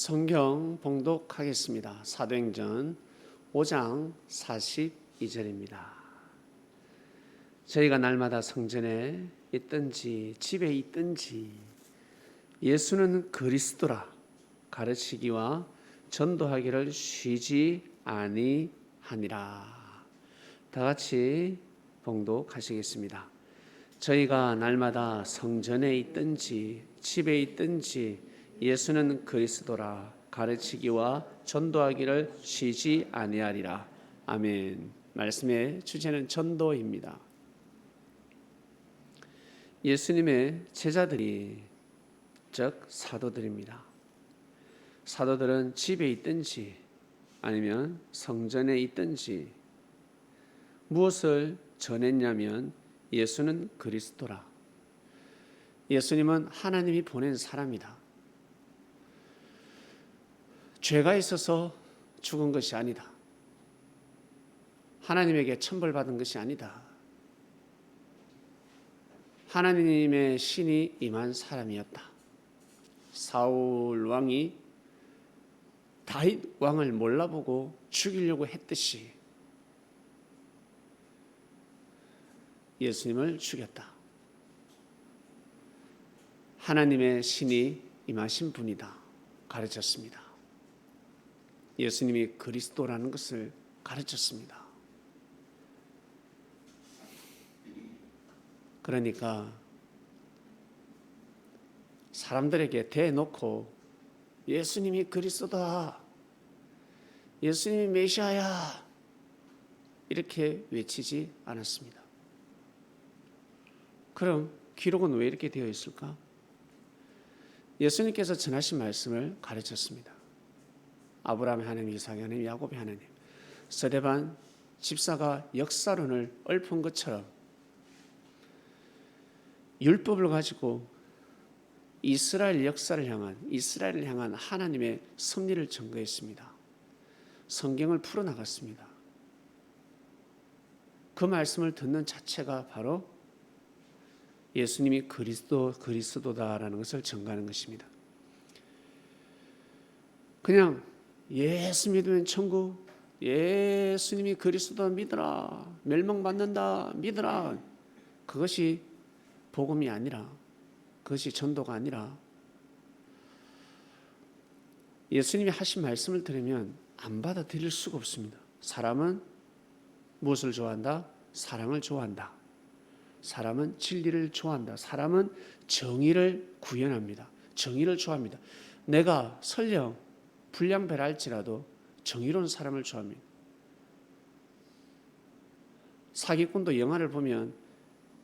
성경 봉독하겠습니다. 사도행전 5장 42절입니다. 저희가 날마다 성전에 있든지 집에 있든지 예수는 그리스도라 가르치기와 전도하기를 쉬지 아니하니라. 다 같이 봉독하시겠습니다. 저희가 날마다 성전에 있든지 집에 있든지 예수는 그리스도라 가르치기와 전도하기를 쉬지 아니하리라. 아멘. 말씀의 주제는 전도입니다. 예수님의 제자들이 즉 사도들입니다. 사도들은 집에 있든지 아니면 성전에 있든지 무엇을 전했냐면 예수는 그리스도라. 예수님은 하나님이 보낸 사람이다. 죄가 있어서 죽은 것이 아니다. 하나님에게 천벌받은 것이 아니다. 하나님의 신이 임한 사람이었다. 사울 왕이 다윗 왕을 몰라보고 죽이려고 했듯이 예수님을 죽였다. 하나님의 신이 임하신 분이다 가르쳤습니다. 예수님이 그리스도라는 것을 가르쳤습니다. 그러니까 사람들에게 대놓고 예수님이 그리스도다, 예수님이 메시아야 이렇게 외치지 않았습니다. 그럼 기록은 왜 이렇게 되어 있을까? 예수님께서 전하신 말씀을 가르쳤습니다. 아브라함의 하나님, 이삭의 하나님, 야곱의 하나님. 스데반 집사가 역사론을 읊은 것처럼 율법을 가지고 이스라엘을 향한 하나님의 섭리를 증거했습니다. 성경을 풀어나갔습니다. 그 말씀을 듣는 자체가 바로 예수님이 그리스도다라는 것을 증거하는 것입니다. 그냥 예수 믿으면 천국, 예수님이 그리스도 믿으라, 멸망받는다 믿으라, 그것이 복음이 아니라, 그것이 전도가 아니라, 예수님이 하신 말씀을 들으면 안 받아들일 수가 없습니다. 사람은 무엇을 좋아한다? 사랑을 좋아한다. 사람은 진리를 좋아한다. 사람은 정의를 구현합니다. 정의를 좋아합니다. 내가 설령 불량배라 할지라도 정의로운 사람을 좋아합니다. 사기꾼도 영화를 보면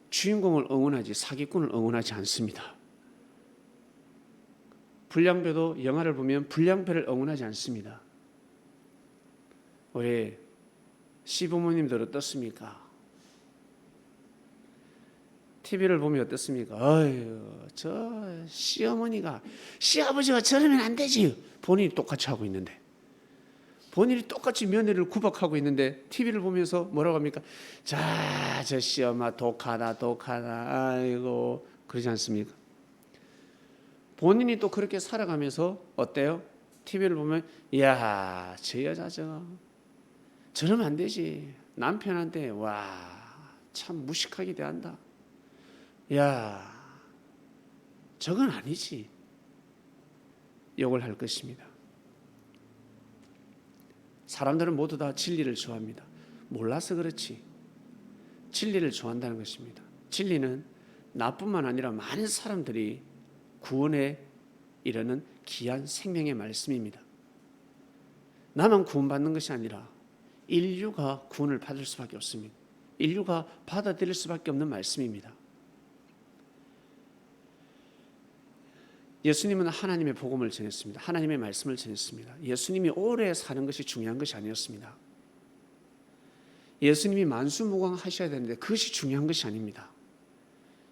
주인공을 응원하지 사기꾼을 응원하지 않습니다. 불량배도 영화를 보면 불량배를 응원하지 않습니다. 우리 시부모님들 어떻습니까? TV를 보면 어떻습니까? 어휴, 저 시어머니가, 시아버지가 저러면 안 되지. 본인이 똑같이 하고 있는데, 본인이 똑같이 며느리를 구박하고 있는데 TV를 보면서 뭐라고 합니까? 자, 저 시엄마 독하다. 아이고, 그러지 않습니까? 본인이 또 그렇게 살아가면서 어때요? TV를 보면 야, 저 여자 저러면 안 되지. 남편한테 와, 참 무식하게 대한다. 야, 저건 아니지. 욕을 할 것입니다. 사람들은 모두 다 진리를 좋아합니다. 몰라서 그렇지. 진리를 좋아한다는 것입니다. 진리는 나뿐만 아니라 많은 사람들이 구원에 이르는 귀한 생명의 말씀입니다. 나만 구원받는 것이 아니라 인류가 구원을 받을 수밖에 없습니다. 인류가 받아들일 수밖에 없는 말씀입니다. 예수님은 하나님의 복음을 전했습니다. 하나님의 말씀을 전했습니다. 예수님이 오래 사는 것이 중요한 것이 아니었습니다. 예수님이 만수무강하셔야 되는데 그것이 중요한 것이 아닙니다.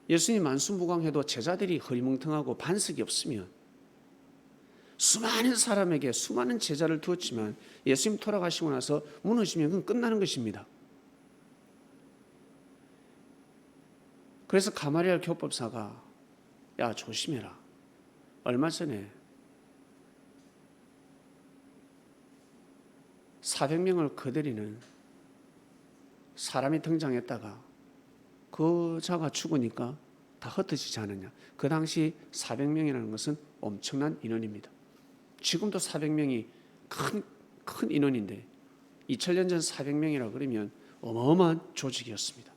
예수님이 만수무강해도 제자들이 허리멍텅하고 반석이 없으면, 수많은 사람에게 수많은 제자를 두었지만 예수님 돌아가시고 나서 무너지면 그건 끝나는 것입니다. 그래서 가마리엘 교법사가 야, 조심해라. 얼마 전에 400명을 거느리는 사람이 등장했다가 그 자가 죽으니까 다 흩어지지 않았냐. 그 당시 400명이라는 것은 엄청난 인원입니다. 지금도 400명이 큰 인원인데 2000년 전 400명이라 그러면 어마어마한 조직이었습니다.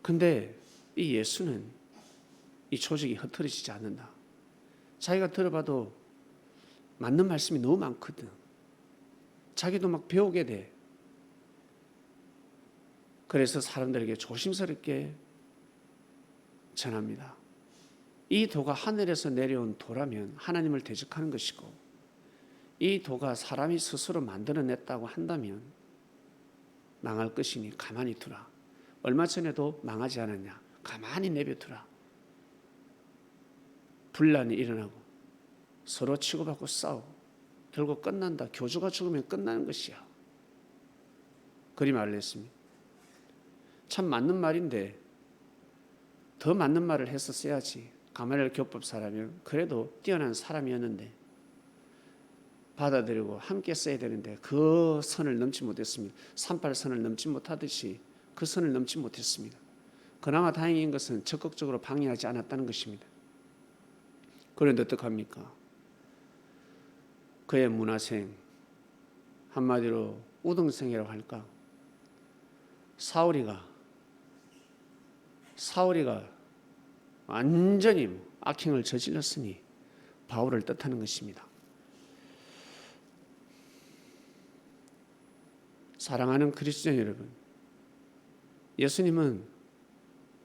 근데 이 예수는 이 조직이 흩어지지 않는다. 자기가 들어봐도 맞는 말씀이 너무 많거든. 자기도 막 배우게 돼. 그래서 사람들에게 조심스럽게 전합니다. 이 도가 하늘에서 내려온 도라면 하나님을 대적하는 것이고, 이 도가 사람이 스스로 만들어냈다고 한다면 망할 것이니 가만히 두라. 얼마 전에도 망하지 않았냐. 가만히 내버려두라. 분란이 일어나고 서로 치고받고 싸우고 결국 끝난다. 교주가 죽으면 끝나는 것이야. 그리 말을 했습니다. 참 맞는 말인데 더 맞는 말을 했었어야지. 가말리엘 교법 사람이면 그래도 뛰어난 사람이었는데 받아들이고 함께 써야 되는데 그 선을 넘지 못했습니다. 38선을 넘지 못하듯이 그 선을 넘지 못했습니다. 그나마 다행인 것은 적극적으로 방해하지 않았다는 것입니다. 그런데 어떡합니까? 그의 문화생, 한마디로 우등생이라고 할까? 사울이가 완전히 악행을 저질렀으니 바울을 뜻하는 것입니다. 사랑하는 그리스도인 여러분, 예수님은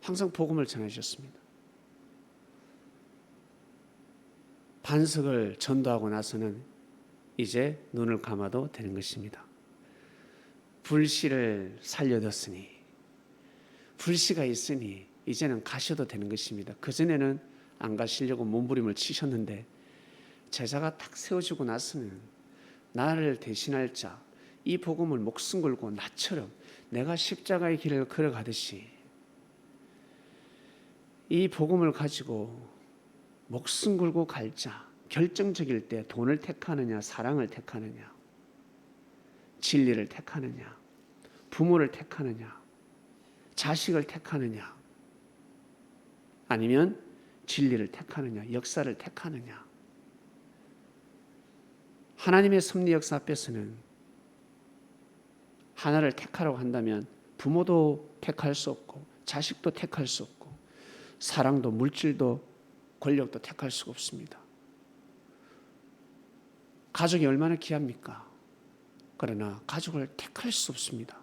항상 복음을 전하셨습니다. 반석을 전도하고 나서는 이제 눈을 감아도 되는 것입니다. 불씨를 살려뒀으니, 불씨가 있으니 이제는 가셔도 되는 것입니다. 그전에는 안 가시려고 몸부림을 치셨는데 제자가 딱 세워지고 나서는 나를 대신할 자, 이 복음을 목숨 걸고 나처럼 내가 십자가의 길을 걸어가듯이 이 복음을 가지고 목숨 걸고 갈 자, 결정적일 때 돈을 택하느냐, 사랑을 택하느냐, 진리를 택하느냐, 부모를 택하느냐, 자식을 택하느냐, 아니면 진리를 택하느냐, 역사를 택하느냐. 하나님의 섭리 역사 앞에서는 하나를 택하라고 한다면 부모도 택할 수 없고 자식도 택할 수 없고 사랑도 물질도 권력도 택할 수가 없습니다. 가족이 얼마나 귀합니까? 그러나 가족을 택할 수 없습니다.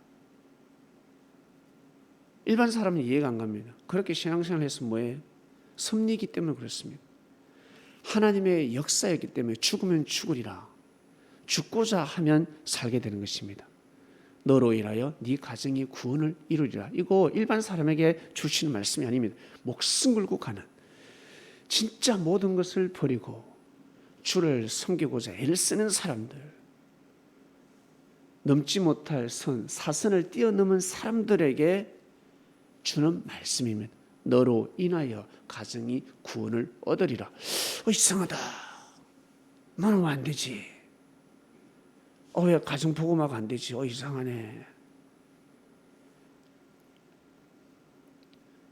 일반 사람은 이해가 안 갑니다. 그렇게 신앙생활을 해서 뭐예요? 섭리이기 때문에 그렇습니다. 하나님의 역사였기 때문에 죽으면 죽으리라. 죽고자 하면 살게 되는 것입니다. 너로 인하여 네 가정이 구원을 이루리라. 이거 일반 사람에게 주시는 말씀이 아닙니다. 목숨 걸고 가는, 진짜 모든 것을 버리고 주를 섬기고자 애를 쓰는 사람들, 넘지 못할 선, 사선을 뛰어넘은 사람들에게 주는 말씀입니다. 너로 인하여 가정이 구원을 얻으리라. 이상하다. 나는 왜 안 되지? 왜 가정 복음화가 안 되지? 이상하네.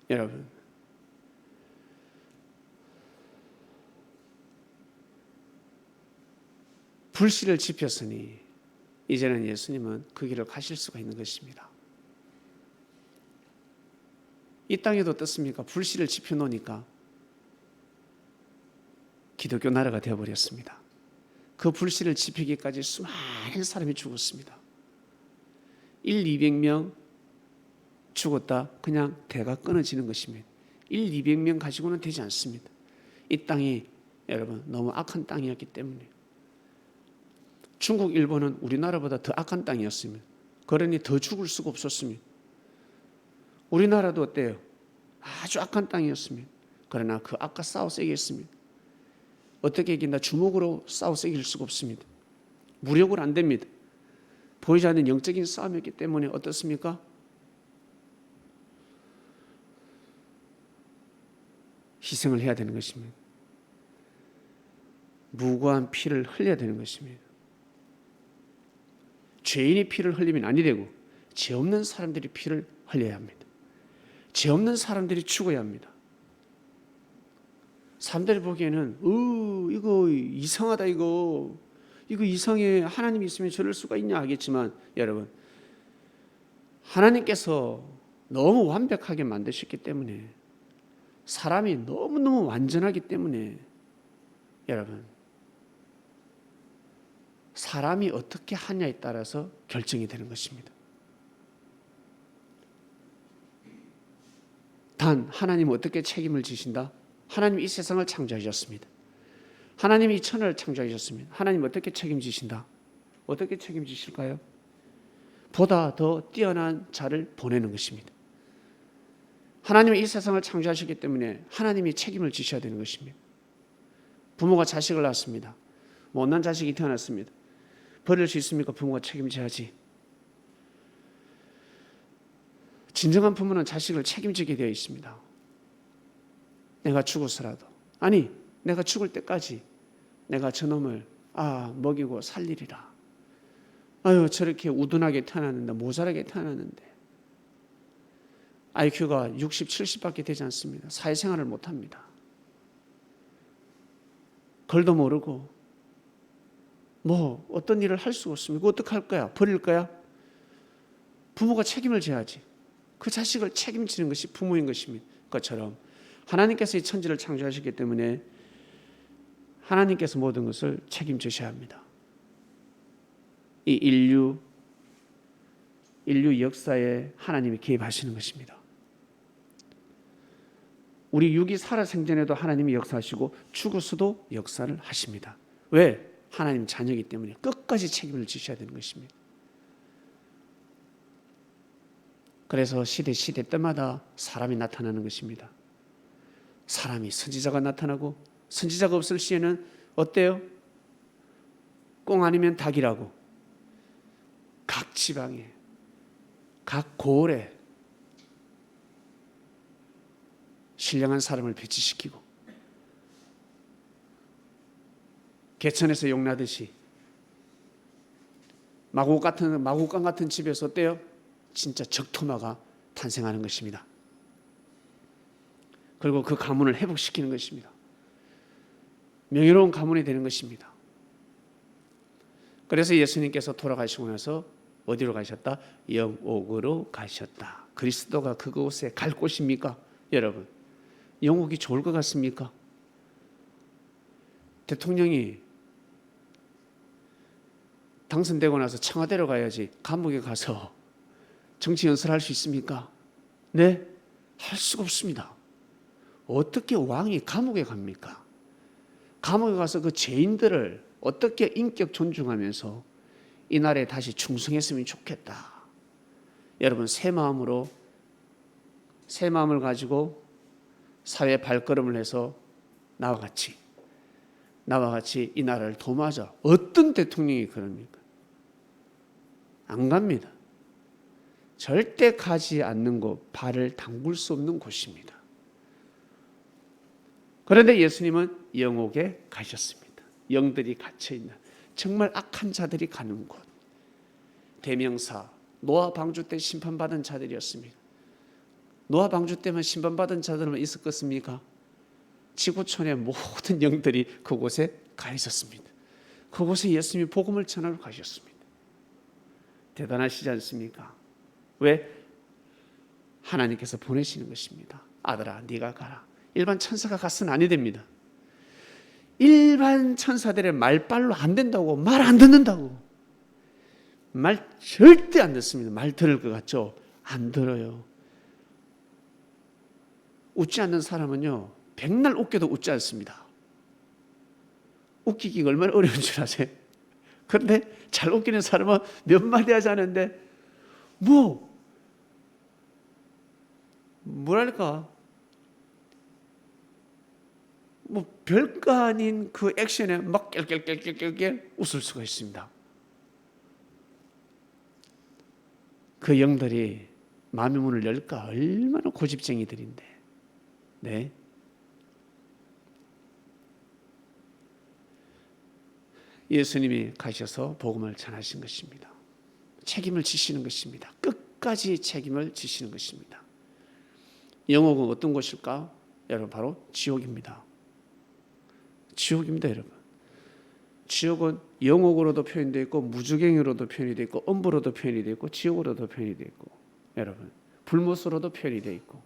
여러분, 불씨를 지폈으니 이제는 예수님은 그 길을 가실 수가 있는 것입니다. 이 땅에도 어떻습니까? 불씨를 지펴놓으니까 기독교 나라가 되어버렸습니다. 그 불씨를 지피기까지 수많은 사람이 죽었습니다. 200명 죽었다. 그냥 대가 끊어지는 것입니다. 200명 가지고는 되지 않습니다. 이 땅이 여러분 너무 악한 땅이었기 때문에 중국, 일본은 우리나라보다 더 악한 땅이었습니다. 그러니 더 죽을 수가 없었습니다. 우리나라도 어때요? 아주 악한 땅이었습니다. 그러나 그 악과 싸워 새겼습니다. 어떻게 이긴다? 주먹으로 싸워 새길 수가 없습니다. 무력으로 안 됩니다. 보이지 않는 영적인 싸움이었기 때문에 어떻습니까? 희생을 해야 되는 것입니다. 무고한 피를 흘려야 되는 것입니다. 죄인이 피를 흘리면 아니 되고 죄 없는 사람들이 피를 흘려야 합니다. 죄 없는 사람들이 죽어야 합니다. 사람들이 보기에는 이거 이상하다, 이거 이상해, 하나님이 있으면 저럴 수가 있냐 하겠지만, 여러분, 하나님께서 너무 완벽하게 만드셨기 때문에, 사람이 너무너무 완전하기 때문에, 여러분, 사람이 어떻게 하냐에 따라서 결정이 되는 것입니다. 단 하나님은 어떻게 책임을 지신다? 하나님이 이 세상을 창조하셨습니다. 하나님이 이 천하를 창조하셨습니다. 하나님은 어떻게 책임지신다? 어떻게 책임지실까요? 보다 더 뛰어난 자를 보내는 것입니다. 하나님이 이 세상을 창조하셨기 때문에 하나님이 책임을 지셔야 되는 것입니다. 부모가 자식을 낳았습니다. 못난 자식이 태어났습니다. 버릴 수 있습니까? 부모가 책임져야지. 진정한 부모는 자식을 책임지게 되어 있습니다. 내가 죽어서라도, 아니 내가 죽을 때까지 내가 저놈을 먹이고 살리리라. 아유, 저렇게 우둔하게 태어났는데, 모자라게 태어났는데 IQ가 60, 70밖에 되지 않습니다. 사회생활을 못합니다. 글도 모르고 어떤 일을 할 수가 없습니다. 어떻게 할 거야? 버릴 거야? 부모가 책임을 져야지. 그 자식을 책임지는 것이 부모인 것입니다. 것처럼 하나님께서 이 천지를 창조하셨기 때문에 하나님께서 모든 것을 책임지셔야 합니다. 이 인류 역사에 하나님이 개입하시는 것입니다. 우리 육이 살아 생전에도 하나님이 역사하시고 죽어서도 역사를 하십니다. 왜? 하나님 자녀이기 때문에 끝까지 책임을 지셔야 되는 것입니다. 그래서 시대 때마다 사람이 나타나는 것입니다. 사람이 선지자가 나타나고, 선지자가 없을 시에는 어때요? 꽁 아니면 닭이라고 각 지방에, 각 고을에 신령한 사람을 배치시키고, 개천에서 용나듯이 마구간 같은 집에서 어때요? 진짜 적토마가 탄생하는 것입니다. 그리고 그 가문을 회복시키는 것입니다. 명예로운 가문이 되는 것입니다. 그래서 예수님께서 돌아가시고 나서 어디로 가셨다? 영옥으로 가셨다. 그리스도가 그곳에 갈 곳입니까? 여러분, 영옥이 좋을 것 같습니까? 대통령이 당선되고 나서 청와대로 가야지 감옥에 가서 정치 연설할 수 있습니까? 네? 할 수가 없습니다. 어떻게 왕이 감옥에 갑니까? 감옥에 가서 그 죄인들을 어떻게 인격 존중하면서 이 나라에 다시 충성했으면 좋겠다. 여러분, 새 마음을 가지고 사회 발걸음을 해서 나와 같이 이 나라를 도모하자. 어떤 대통령이 그럽니까? 안 갑니다. 절대 가지 않는 곳, 발을 담글 수 없는 곳입니다. 그런데 예수님은 영옥에 가셨습니다. 영들이 갇혀있는, 정말 악한 자들이 가는 곳. 대명사, 노아 방주 때 심판받은 자들이었습니다. 노아 방주 때만 심판받은 자들만 있었겠습니까? 지구촌의 모든 영들이 그곳에 가 있었습니다. 그곳에 예수님이 복음을 전하러 가셨습니다. 대단하시지 않습니까? 왜? 하나님께서 보내시는 것입니다. 아들아, 네가 가라. 일반 천사가 가서는 아니 됩니다. 일반 천사들의 말빨로 안 된다고, 말 안 듣는다고. 말 절대 안 듣습니다. 말 들을 것 같죠? 안 들어요. 웃지 않는 사람은요, 백날 웃겨도 웃지 않습니다. 웃기기가 얼마나 어려운 줄 아세요? 그런데 잘 웃기는 사람은 몇 마디 하지 않은데 뭐랄까 별거 아닌 그 액션에 막 깰깰깰깰깰 웃을 수가 있습니다. 그 영들이 마음의 문을 열까? 얼마나 고집쟁이들인데. 。 네. 예수님이 가셔서 복음을 전하신 것입니다. 책임을 지시는 것입니다. 끝까지 책임을 지시는 것입니다. 영옥은 어떤 곳일까? 여러분, 바로 지옥입니다. 지옥입니다, 여러분. 지옥은 영옥으로도 표현되어 있고 무주갱이로도 표현이 되어 있고 음부로도 표현이 되어 있고 지옥으로도 표현이 되어 있고 여러분 불못으로도 표현이 되어 있고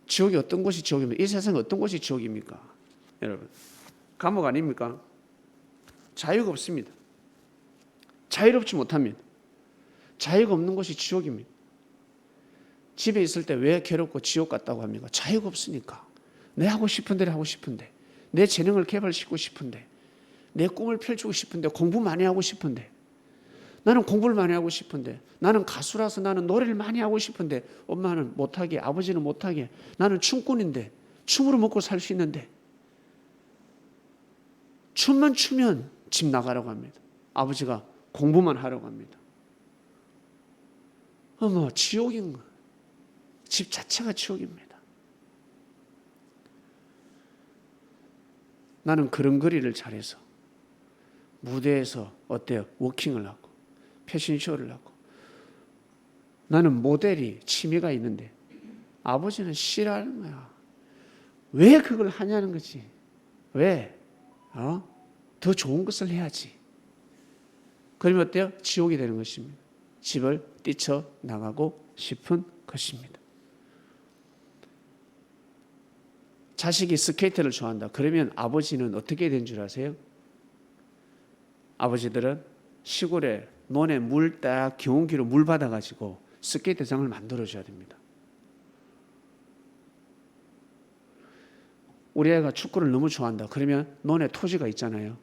지옥이 어떤 곳이 지옥입니까? 이 세상에 어떤 곳이 지옥입니까? 여러분 감옥 아닙니까? 자유가 없습니다. 자유롭지 못합니다. 자유가 없는 곳이 지옥입니다. 집에 있을 때 왜 괴롭고 지옥 같다고 합니까? 자유가 없으니까. 내 하고 싶은 대로 하고 싶은데 내 재능을 개발시키고 싶은데 내 꿈을 펼치고 싶은데 공부 많이 하고 싶은데 나는 공부를 많이 하고 싶은데 나는 가수라서 나는 노래를 많이 하고 싶은데 엄마는 못하게 아버지는 못하게 나는 춤꾼인데 춤으로 먹고 살 수 있는데 춤만 추면 집 나가라고 합니다. 아버지가 공부만 하라고 합니다. 어머 지옥인 거. 집 자체가 지옥입니다. 나는 그런거리를 잘해서 무대에서 어때요? 워킹을 하고 패션쇼를 하고 나는 모델이 취미가 있는데 아버지는 싫어하는 거야. 왜 그걸 하냐는 거지. 왜? 더 좋은 것을 해야지. 그러면 어때요? 지옥이 되는 것입니다. 집을 뛰쳐나가고 싶은 것입니다. 자식이 스케이트를 좋아한다. 그러면 아버지는 어떻게 된 줄 아세요? 아버지들은 시골에 논에 물 딱 경운기로 물 받아가지고 스케이트장을 만들어줘야 됩니다. 우리 애가 축구를 너무 좋아한다. 그러면 논에 토지가 있잖아요.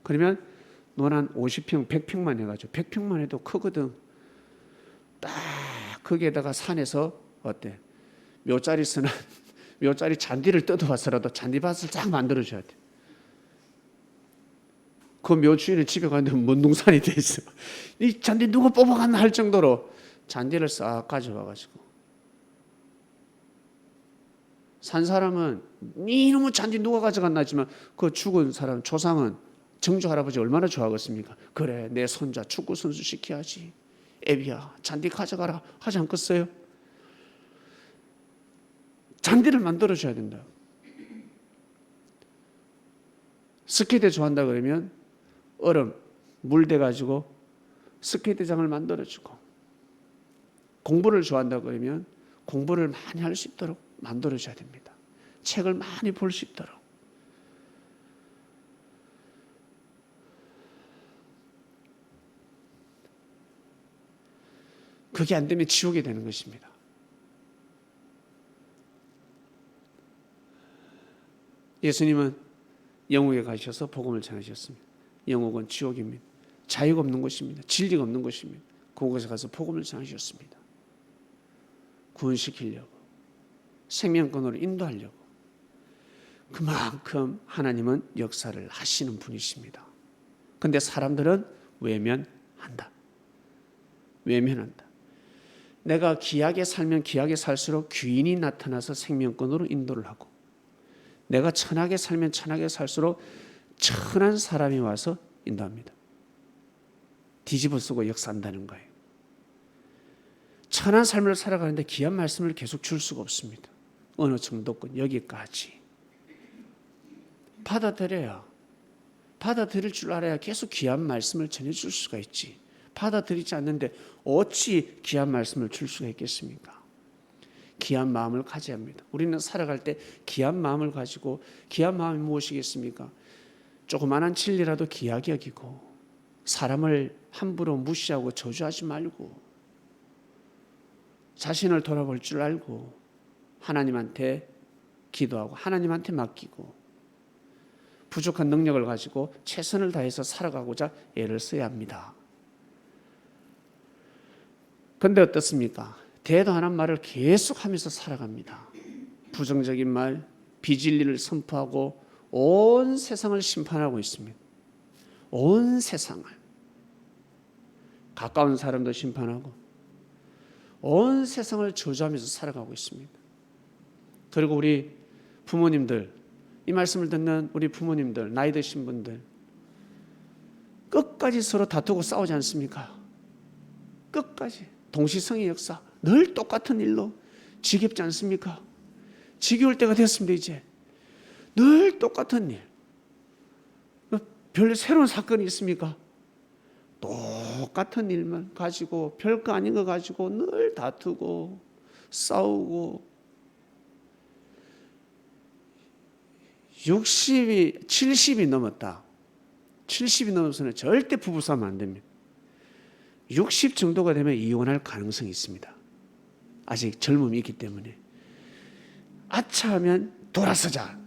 그러면 논 한 50평, 100평만 해가지고 100평만 해도 크거든. 딱 거기에다가 산에서 어때? 묘짜리 쓰는 묘짜리 잔디를 뜯어와서라도 잔디밭을 쫙 만들어줘야 돼. 그 묘주인은 집에 갔는데 문둥산이 돼 있어. 이 잔디 누가 뽑아갔나 할 정도로 잔디를 싹 가져와가지고 산 사람은 이놈의 잔디 누가 가져갔나 하지만 그 죽은 사람 조상은 정조 할아버지 얼마나 좋아하겠습니까? 그래 내 손자 축구 선수 시켜야지. 애비야 잔디 가져가라 하지 않겠어요? 잔디를 만들어줘야 된다. 스케이트 좋아한다 그러면 얼음 물 대가지고 스케이트장을 만들어주고 공부를 좋아한다 그러면 공부를 많이 할 수 있도록 만들어줘야 됩니다. 책을 많이 볼 수 있도록. 그게 안 되면 지옥이 되는 것입니다. 예수님은 영옥에 가셔서 복음을 전하셨습니다. 영옥은 지옥입니다. 자유가 없는 곳입니다. 진리가 없는 곳입니다. 그곳에 가서 복음을 전하셨습니다. 구원시키려고 생명권으로 인도하려고 그만큼 하나님은 역사를 하시는 분이십니다. 그런데 사람들은 외면한다. 외면한다. 내가 귀하게 살면 귀하게 살수록 귀인이 나타나서 생명권으로 인도를 하고 내가 천하게 살면 천하게 살수록 천한 사람이 와서 인도합니다. 뒤집어 쓰고 역사한다는 거예요. 천한 삶을 살아가는데 귀한 말씀을 계속 줄 수가 없습니다. 어느 정도건 여기까지. 받아들여야 받아들일 줄 알아야 계속 귀한 말씀을 전해줄 수가 있지. 받아들이지 않는데 어찌 귀한 말씀을 줄 수가 있겠습니까? 귀한 마음을 가져야 합니다. 우리는 살아갈 때 귀한 마음을 가지고 귀한 마음이 무엇이겠습니까? 조그마한 진리라도 귀하게 여기고 사람을 함부로 무시하고 저주하지 말고 자신을 돌아볼 줄 알고 하나님한테 기도하고 하나님한테 맡기고 부족한 능력을 가지고 최선을 다해서 살아가고자 애를 써야 합니다. 그런데 어떻습니까? 대도 안 한 말을 계속하면서 살아갑니다. 부정적인 말, 비진리를 선포하고 온 세상을 심판하고 있습니다. 온 세상을. 가까운 사람도 심판하고 온 세상을 저주하면서 살아가고 있습니다. 그리고 우리 부모님들 이 말씀을 듣는 우리 부모님들, 나이 드신 분들, 끝까지 서로 다투고 싸우지 않습니까? 끝까지. 동시성의 역사, 늘 똑같은 일로 지겹지 않습니까? 지겨울 때가 됐습니다. 이제 늘 똑같은 일. 별 새로운 사건이 있습니까? 똑같은 일만 가지고 별거 아닌 거 가지고 늘 다투고 싸우고. 60이 70이 넘었다. 70이 넘어서는 절대 부부싸움 안 됩니다. 60 정도가 되면 이혼할 가능성이 있습니다. 아직 젊음이 있기 때문에. 아차하면 돌아서자.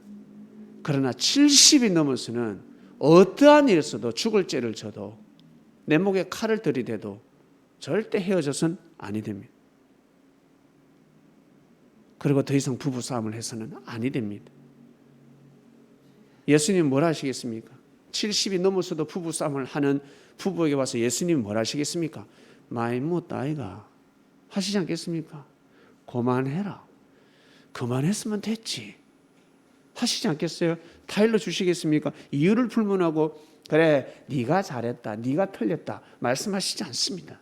그러나 70이 넘어서는 어떠한 일에서도 죽을 죄를 져도 내 목에 칼을 들이대도 절대 헤어져서는 아니 됩니다. 그리고 더 이상 부부싸움을 해서는 아니 됩니다. 예수님 뭘 하시겠습니까? 70이 넘어서도 부부싸움을 하는 부부에게 와서 예수님 뭘 하시겠습니까? 많이 묻다 아이가 하시지 않겠습니까? 그만해라. 그만했으면 됐지. 하시지 않겠어요? 타일러 주시겠습니까? 이유를 불문하고 그래 네가 잘했다, 네가 틀렸다 말씀하시지 않습니다.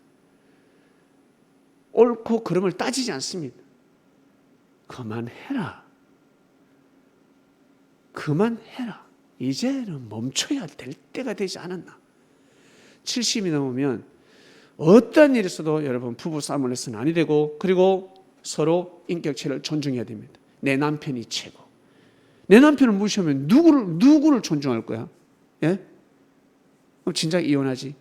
옳고 그름을 따지지 않습니다. 그만해라. 그만해라. 이제는 멈춰야 될 때가 되지 않았나. 70이 넘으면 어떤 일에서도 여러분 부부싸움을 해서는 아니 되고, 그리고 서로 인격체를 존중해야 됩니다. 내 남편이 최고. 내 남편을 무시하면 누구를 존중할 거야? 예? 그럼 진작 이혼하지.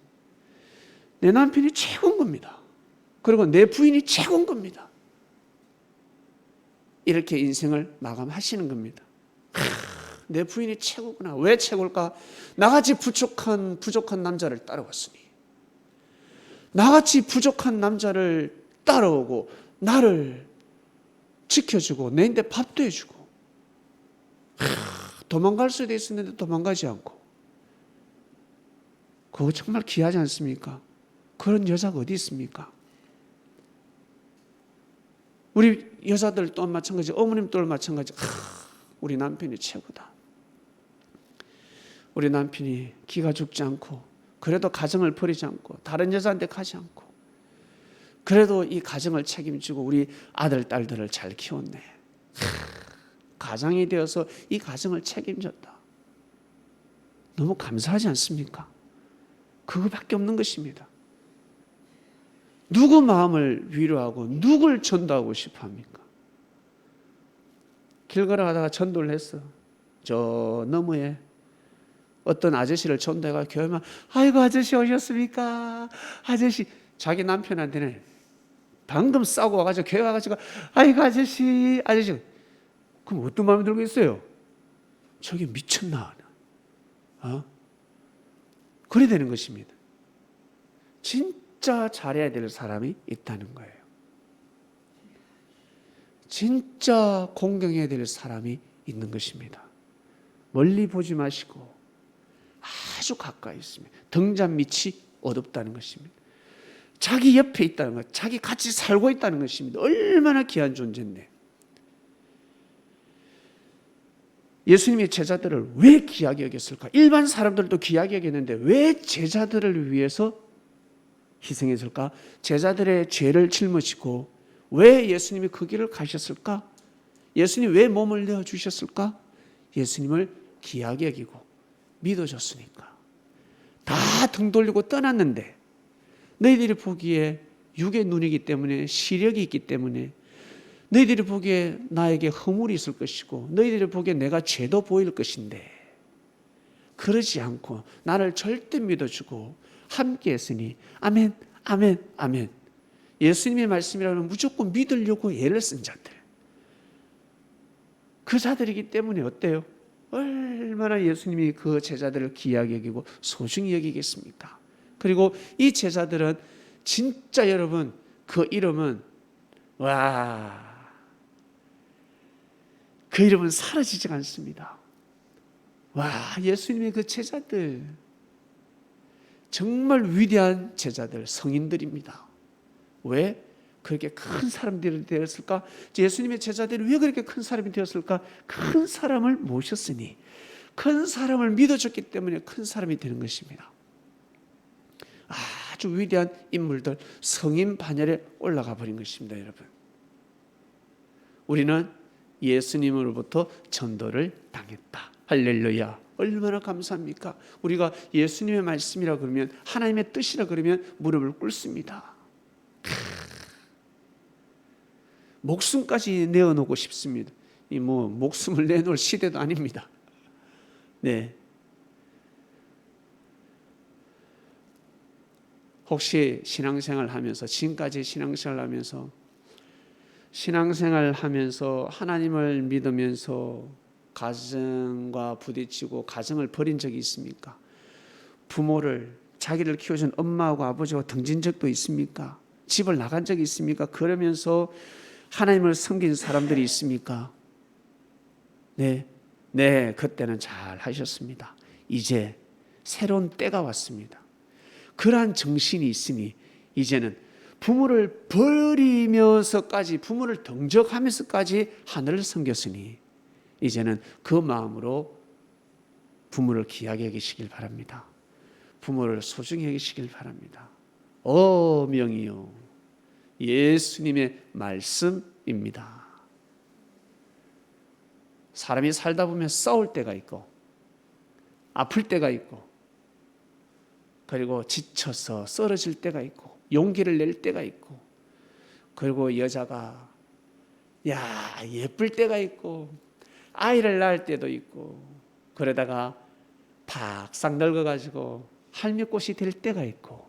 내 남편이 최고인 겁니다. 그리고 내 부인이 최고인 겁니다. 이렇게 인생을 마감하시는 겁니다. 내 부인이 최고구나. 왜 최고일까? 나같이 부족한 남자를 따라왔으니. 나같이 부족한 남자를 따라오고 나를 지켜주고 내인데 밥도 해주고 도망갈 수도 있었는데 도망가지 않고. 그거 정말 귀하지 않습니까? 그런 여자가 어디 있습니까? 우리 여자들 또한 마찬가지, 어머님 또한 마찬가지. 우리 남편이 최고다. 우리 남편이 기가 죽지 않고 그래도 가정을 버리지 않고 다른 여자한테 가지 않고 그래도 이 가정을 책임지고 우리 아들, 딸들을 잘 키웠네. 가장이 되어서 이 가정을 책임졌다. 너무 감사하지 않습니까? 그거밖에 없는 것입니다. 누구 마음을 위로하고 누굴 전도하고 싶어 합니까? 길 걸어가다가 전도를 했어. 저 너머에 어떤 아저씨를 전도해가 교회만, 아이고 아저씨 오셨습니까? 아저씨. 자기 남편한테는 방금 싸우고 와가지고 교회 와가지고 아이고 아저씨. 그럼 어떤 마음이 들고 있어요? 저게 미쳤나? 그래 되는 것입니다. 진짜 잘해야 될 사람이 있다는 거예요. 진짜 공경해야 될 사람이 있는 것입니다. 멀리 보지 마시고 아주 가까이 있습니다. 등잔 밑이 어둡다는 것입니다. 자기 옆에 있다는 것, 자기 같이 살고 있다는 것입니다. 얼마나 귀한 존재인데. 예수님의 제자들을 왜 귀하게 여겼을까? 일반 사람들도 귀하게 여겼는데 왜 제자들을 위해서 희생했을까? 제자들의 죄를 짊어지고 왜 예수님이 그 길을 가셨을까? 예수님이 왜 몸을 내어주셨을까? 예수님을 귀하게 여기고 믿어줬으니까. 다 등 돌리고 떠났는데 너희들이 보기에 육의 눈이기 때문에 시력이 있기 때문에 너희들이 보기에 나에게 허물이 있을 것이고 너희들이 보기에 내가 죄도 보일 것인데 그러지 않고 나를 절대 믿어주고 함께 했으니 아멘, 아멘, 아멘. 예수님의 말씀이라면 무조건 믿으려고 애를 쓴 자들. 그 자들이기 때문에 어때요? 얼마나 예수님이 그 제자들을 귀하게 여기고 소중히 여기겠습니까? 그리고 이 제자들은 진짜 여러분 그 이름은 그 이름은 사라지지 않습니다. 예수님의 그 제자들 정말 위대한 제자들, 성인들입니다. 왜? 그렇게 큰 사람들이 되었을까? 예수님의 제자들이 왜 그렇게 큰 사람이 되었을까? 큰 사람을 모셨으니, 큰 사람을 믿어줬기 때문에 큰 사람이 되는 것입니다. 아주 위대한 인물들, 성인 반열에 올라가 버린 것입니다. 여러분, 우리는 예수님으로부터 전도를 당했다. 할렐루야. 얼마나 감사합니까? 우리가 예수님의 말씀이라 그러면, 하나님의 뜻이라 그러면 무릎을 꿇습니다. 목숨까지 내어놓고 싶습니다. 이 목숨을 내놓을 시대도 아닙니다. 네. 혹시 신앙생활 하면서, 지금까지 신앙생활 하면서 하나님을 믿으면서 가정과 부딪히고 가정을 버린 적이 있습니까? 부모를, 자기를 키워준 엄마하고 아버지와 등진 적도 있습니까? 집을 나간 적이 있습니까? 그러면서 하나님을 섬긴 사람들이 있습니까? 네, 그때는 잘 하셨습니다. 이제 새로운 때가 왔습니다. 그러한 정신이 있으니 이제는 부모를 버리면서까지, 부모를 등적하면서까지 하늘을 섬겼으니 이제는 그 마음으로 부모를 귀하게 여기시길 바랍니다. 부모를 소중히 여기시길 바랍니다. 명이요, 예수님의 말씀입니다. 사람이 살다 보면 싸울 때가 있고 아플 때가 있고, 그리고 지쳐서 쓰러질 때가 있고, 용기를 낼 때가 있고, 그리고 여자가 예쁠 때가 있고, 아이를 낳을 때도 있고, 그러다가 박상 늙어가지고 할미꽃이 될 때가 있고,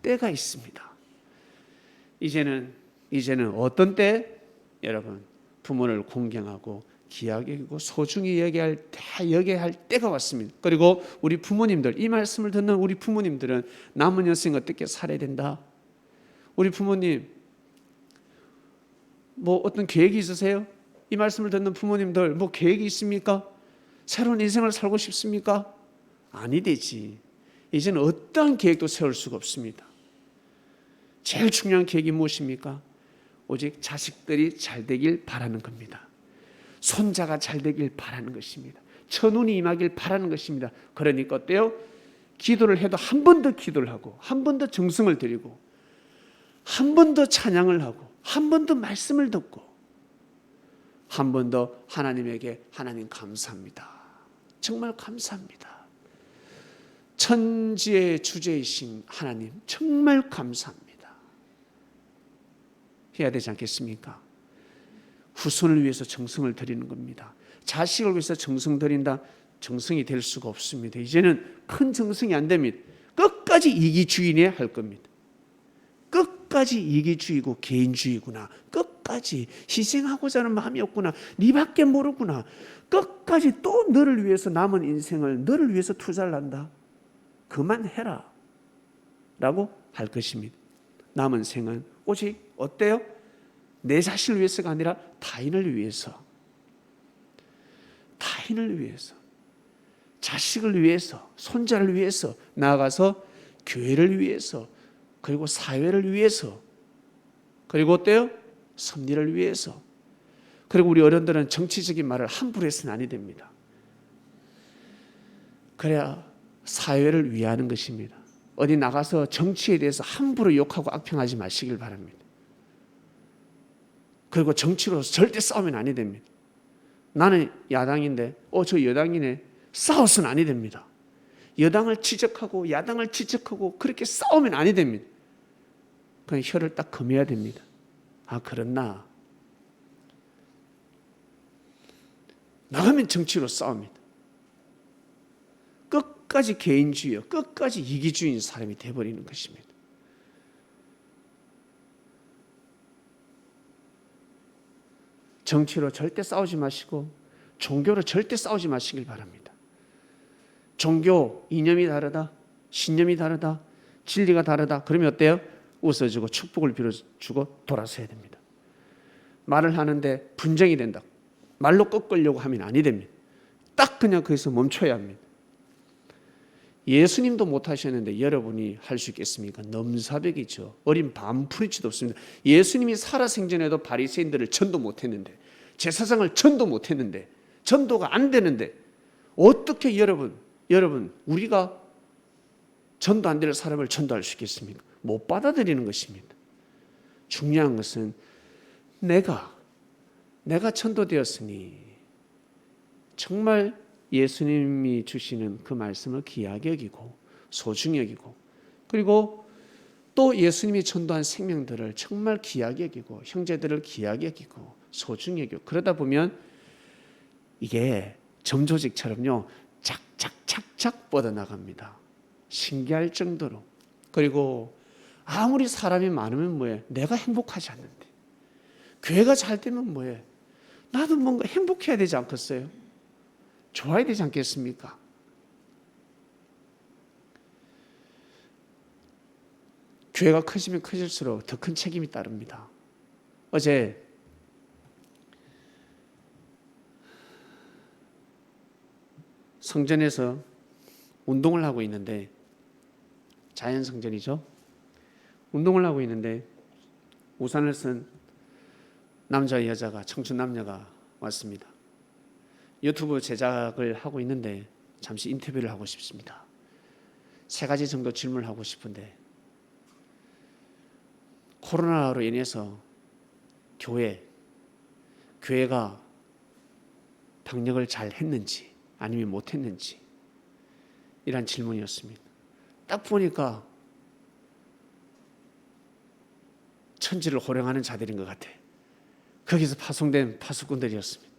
때가 있습니다. 이제는 어떤 때? 여러분, 부모를 공경하고 귀하게 여기고 소중히 여겨야 할 때가 왔습니다. 그리고 우리 부모님들, 이 말씀을 듣는 우리 부모님들은 남은 여생 어떻게 살아야 된다? 우리 부모님 어떤 계획이 있으세요? 이 말씀을 듣는 부모님들 계획이 있습니까? 새로운 인생을 살고 싶습니까? 아니 되지. 이제는 어떠한 계획도 세울 수가 없습니다. 제일 중요한 계획이 무엇입니까? 오직 자식들이 잘 되길 바라는 겁니다. 손자가 잘 되길 바라는 것입니다. 천운이 임하길 바라는 것입니다. 그러니까 어때요? 기도를 해도 한 번 더 기도를 하고, 한 번 더 정성을 드리고, 한 번 더 찬양을 하고, 한 번 더 말씀을 듣고, 한 번 더 하나님에게, 하나님 감사합니다, 정말 감사합니다, 천지의 주제이신 하나님 정말 감사합니다 해야 되지 않겠습니까? 후손을 위해서 정성을 드리는 겁니다. 자식을 위해서 정성 드린다, 정성이 될 수가 없습니다. 이제는 큰 정성이 안 됩니다. 끝까지 이기주의네 할 겁니다. 끝까지 이기주의고 개인주의구나, 끝까지 희생하고자 하는 마음이 없구나, 네 밖에 모르구나, 끝까지 또 너를 위해서, 남은 인생을 너를 위해서 투자를 한다, 그만해라 라고 할 것입니다. 남은 생은 오직 어때요? 내 자신을 위해서가 아니라 타인을 위해서, 자식을 위해서, 손자를 위해서, 나아가서 교회를 위해서, 그리고 사회를 위해서, 그리고 어때요? 섭리를 위해서. 그리고 우리 어른들은 정치적인 말을 함부로 해서는 아니 됩니다. 그래야 사회를 위하는 것입니다. 어디 나가서 정치에 대해서 함부로 욕하고 악평하지 마시길 바랍니다. 그리고 정치로서 절대 싸우면 아니 됩니다. 나는 야당인데 저 여당이네, 싸워서는 아니 됩니다. 여당을 지적하고 야당을 지적하고 그렇게 싸우면 아니 됩니다. 그냥 혀를 딱 금해야 됩니다. 그렇나? 나가면 정치로 싸웁니다. 끝까지 개인주의요, 끝까지 이기주의인 사람이 되어버리는 것입니다. 정치로 절대 싸우지 마시고 종교로 절대 싸우지 마시길 바랍니다. 종교 이념이 다르다, 신념이 다르다, 진리가 다르다, 그러면 어때요? 웃어주고 축복을 빌어주고 돌아서야 됩니다. 말을 하는데 분쟁이 된다, 말로 꺾으려고 하면 아니 됩니다. 딱 그냥 거기서 멈춰야 합니다. 예수님도 못하셨는데 여러분이 할 수 있겠습니까? 넘사벽이죠. 어린 반푼이치도 없습니다. 예수님이 살아생전에도 바리새인들을 전도 못했는데, 제사장을 전도 못했는데, 전도가 안 되는데 어떻게 여러분 우리가 전도 안 될 사람을 전도할 수 있겠습니까? 못 받아들이는 것입니다. 중요한 것은 내가 전도되었으니 정말 예수님이 주시는 그 말씀을 귀하게 여기고 소중히 여기고, 그리고 또 예수님이 전도한 생명들을 정말 귀하게 여기고 형제들을 귀하게 여기고 소중히 여기고, 그러다 보면 이게 점조직처럼요 착착착착 뻗어나갑니다. 신기할 정도로. 그리고 아무리 사람이 많으면 뭐해? 내가 행복하지 않는데. 교회가 잘 되면 뭐해? 나도 뭔가 행복해야 되지 않겠어요? 좋아야 되지 않겠습니까? 교회가 커지면 커질수록 더 큰 책임이 따릅니다. 어제 성전에서 운동을 하고 있는데, 자연성전이죠. 운동을 하고 있는데 우산을 쓴 남자와 여자가, 청춘 남녀가 왔습니다. 유튜브 제작을 하고 있는데 잠시 인터뷰를 하고 싶습니다. 3가지 정도 질문을 하고 싶은데, 코로나로 인해서 교회가 방역을 잘 했는지 아니면 못했는지, 이런 질문이었습니다. 딱 보니까 천지를 호령하는 자들인 것 같아. 거기서 파송된 파수꾼들이었습니다.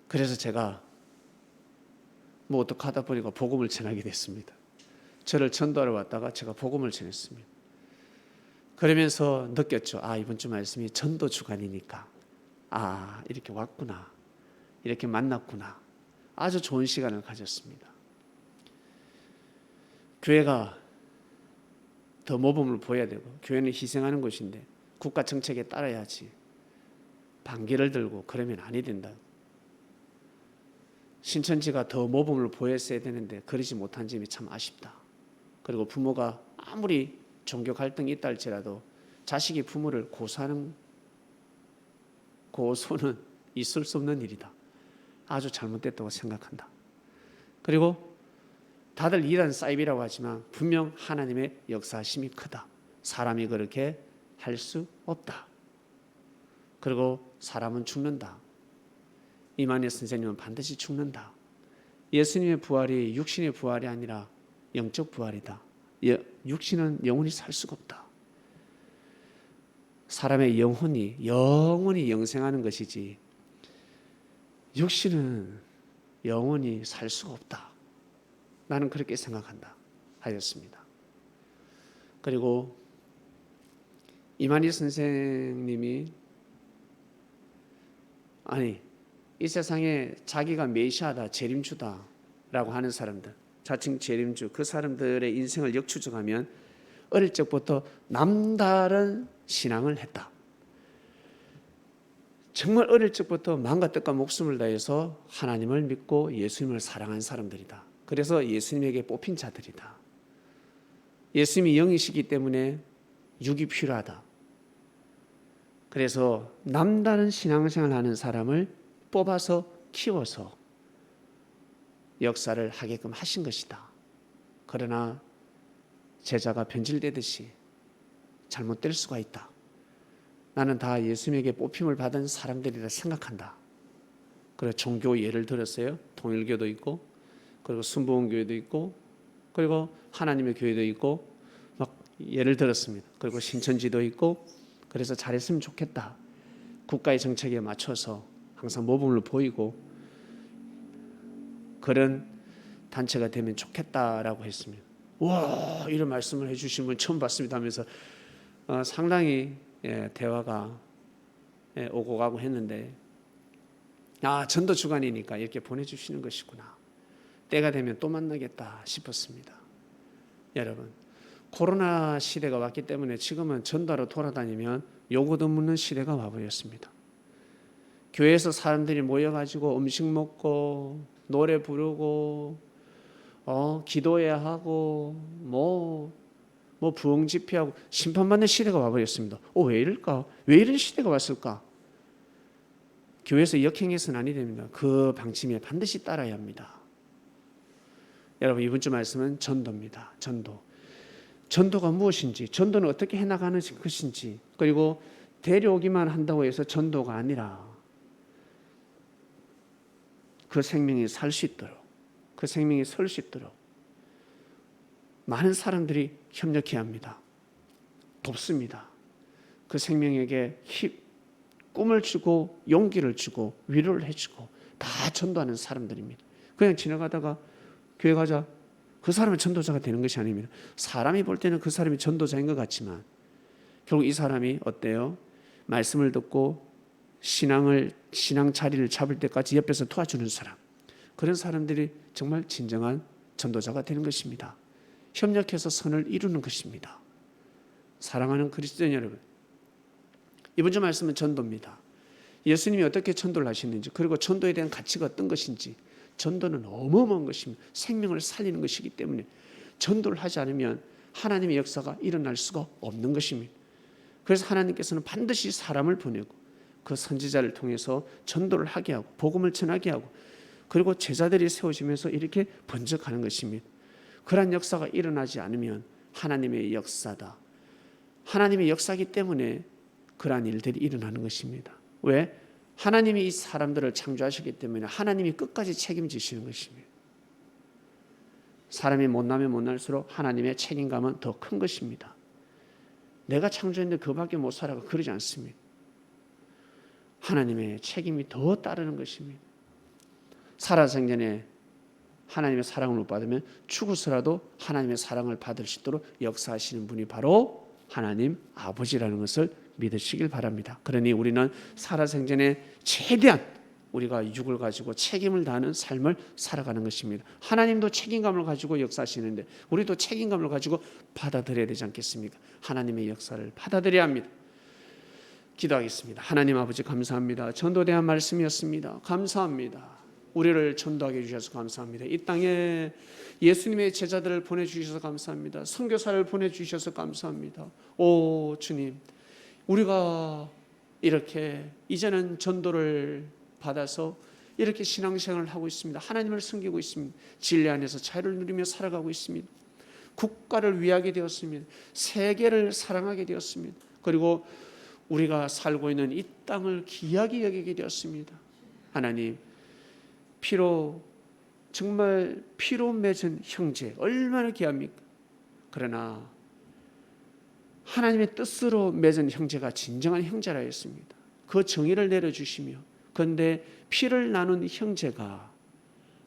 그래서 제가 어떡하다 보니까 복음을 전하게 됐습니다. 저를 전도하러 왔다가 제가 복음을 전했습니다. 그러면서 느꼈죠. 이번 주 말씀이 전도 주간이니까 이렇게 왔구나, 이렇게 만났구나. 아주 좋은 시간을 가졌습니다. 교회가 더 모범을 보여야 되고, 교회는 희생하는 곳인데 국가 정책에 따라야지 반기를 들고 그러면 아니 된다. 신천지가 더 모범을 보였어야 되는데 그러지 못한 점이 참 아쉽다. 그리고 부모가 아무리 종교 갈등이 있다 할지라도 자식이 부모를 고소는 있을 수 없는 일이다. 아주 잘못됐다고 생각한다. 그리고 다들 이란 사이비라고 하지만 분명 하나님의 역사심이 크다. 사람이 그렇게 할 수 없다. 그리고 사람은 죽는다. 이만희 선생님은 반드시 죽는다. 예수님의 부활이 육신의 부활이 아니라 영적 부활이다. 육신은 영원히 살 수가 없다. 사람의 영혼이 영생하는 것이지 육신은 영원히 살 수가 없다. 나는 그렇게 생각한다 하였습니다. 그리고 이만희 선생님이 이 세상에 자기가 메시아다, 재림주다라고 하는 사람들, 자칭 재림주, 그 사람들의 인생을 역추적하면 어릴 적부터 남다른 신앙을 했다. 정말 어릴 적부터 마음과 뜻과 목숨을 다해서 하나님을 믿고 예수님을 사랑한 사람들이다. 그래서 예수님에게 뽑힌 자들이다. 예수님이 영이시기 때문에 육이 필요하다. 그래서 남다른 신앙생활을 하는 사람을 뽑아서 키워서 역사를 하게끔 하신 것이다. 그러나 제자가 변질되듯이 잘못될 수가 있다. 나는 다 예수님에게 뽑힘을 받은 사람들이라 생각한다. 그리고 종교 예를 들었어요. 통일교도 있고, 그리고 순복음교회도 있고, 그리고 하나님의 교회도 있고, 막 예를 들었습니다. 그리고 신천지도 있고. 그래서 잘했으면 좋겠다. 국가의 정책에 맞춰서 항상 모범을 보이고 그런 단체가 되면 좋겠다라고 했습니다. 와, 이런 말씀을 해주신 분 처음 봤습니다 하면서 상당히 대화가 오고 가고 했는데, 전도 주간이니까 이렇게 보내주시는 것이구나. 때가 되면 또 만나겠다 싶었습니다. 여러분, 코로나 시대가 왔기 때문에 지금은 전도하러 돌아다니면 요구도 묻는 시대가 와버렸습니다. 교회에서 사람들이 모여가지고 음식 먹고 노래 부르고 기도해야 하고 뭐 부흥 집회하고 심판받는 시대가 와버렸습니다. 왜 이럴까? 왜 이런 시대가 왔을까? 교회에서 역행해서는 아니 됩니다. 그 방침에 반드시 따라야 합니다. 여러분, 이번 주 말씀은 전도입니다. 전도가 무엇인지, 전도는 어떻게 해나가는 것인지, 그리고 데려오기만 한다고 해서 전도가 아니라 그 생명이 살 수 있도록, 그 생명이 설 수 있도록 많은 사람들이 협력해야 합니다. 돕습니다. 그 생명에게 꿈을 주고 용기를 주고 위로를 해주고 다 전도하는 사람들입니다. 그냥 지나가다가 교회 가자, 그 사람은 전도자가 되는 것이 아닙니다. 사람이 볼 때는 그 사람이 전도자인 것 같지만 결국 이 사람이 어때요? 말씀을 듣고 신앙 자리를 잡을 때까지 옆에서 도와주는 사람, 그런 사람들이 정말 진정한 전도자가 되는 것입니다. 협력해서 선을 이루는 것입니다. 사랑하는 그리스도인 여러분, 이번 주 말씀은 전도입니다. 예수님이 어떻게 전도를 하시는지, 그리고 전도에 대한 가치가 어떤 것인지. 전도는 어마어마한 것입니다. 생명을 살리는 것이기 때문에 전도를 하지 않으면 하나님의 역사가 일어날 수가 없는 것입니다. 그래서 하나님께서는 반드시 사람을 보내고 그 선지자를 통해서 전도를 하게 하고 복음을 전하게 하고, 그리고 제자들이 세워지면서 이렇게 번쩍하는 것입니다. 그러한 역사가 일어나지 않으면 하나님의 역사다, 하나님의 역사이기 때문에 그러한 일들이 일어나는 것입니다. 왜? 하나님이 이 사람들을 창조하셨기 때문에 하나님이 끝까지 책임지시는 것입니다. 사람이 못나면 못날수록 하나님의 책임감은 더 큰 것입니다. 내가 창조했는데 그밖에 못 살아가 그러지 않습니다. 하나님의 책임이 더 따르는 것입니다. 살아생전에 하나님의 사랑을 못 받으면 죽어서라도 하나님의 사랑을 받을 수 있도록 역사하시는 분이 바로 하나님 아버지라는 것을 믿으시길 바랍니다. 그러니 우리는 살아생전에 최대한 우리가 육을 가지고 책임을 다하는 삶을 살아가는 것입니다. 하나님도 책임감을 가지고 역사하시는데 우리도 책임감을 가지고 받아들여야 되지 않겠습니까? 하나님의 역사를 받아들여야 합니다. 기도하겠습니다. 하나님 아버지, 감사합니다. 전도에 대한 말씀이었습니다. 감사합니다. 우리를 전도하게 해주셔서 감사합니다. 이 땅에 예수님의 제자들을 보내주셔서 감사합니다. 선교사를 보내주셔서 감사합니다. 오 주님, 우리가 이렇게 이제는 전도를 받아서 이렇게 신앙생활을 하고 있습니다. 하나님을 섬기고 있습니다. 진리 안에서 자유를 누리며 살아가고 있습니다. 국가를 위하게 되었습니다. 세계를 사랑하게 되었습니다. 그리고 우리가 살고 있는 이 땅을 귀하게 여기게 되었습니다. 하나님, 정말 피로 맺은 형제 얼마나 귀합니까? 그러나 하나님의 뜻으로 맺은 형제가 진정한 형제라 했습니다. 그 정의를 내려주시며, 그런데 피를 나눈 형제가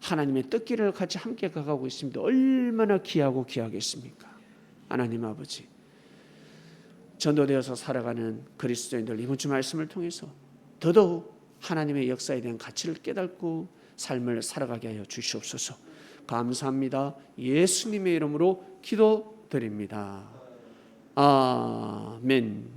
하나님의 뜻길을 같이 함께 가고 있습니다. 얼마나 귀하고 귀하겠습니까? 하나님 아버지, 전도되어서 살아가는 그리스도인들 이번 주 말씀을 통해서 더더욱 하나님의 역사에 대한 가치를 깨닫고 삶을 살아가게 하여 주시옵소서. 감사합니다. 예수님의 이름으로 기도드립니다. 아멘.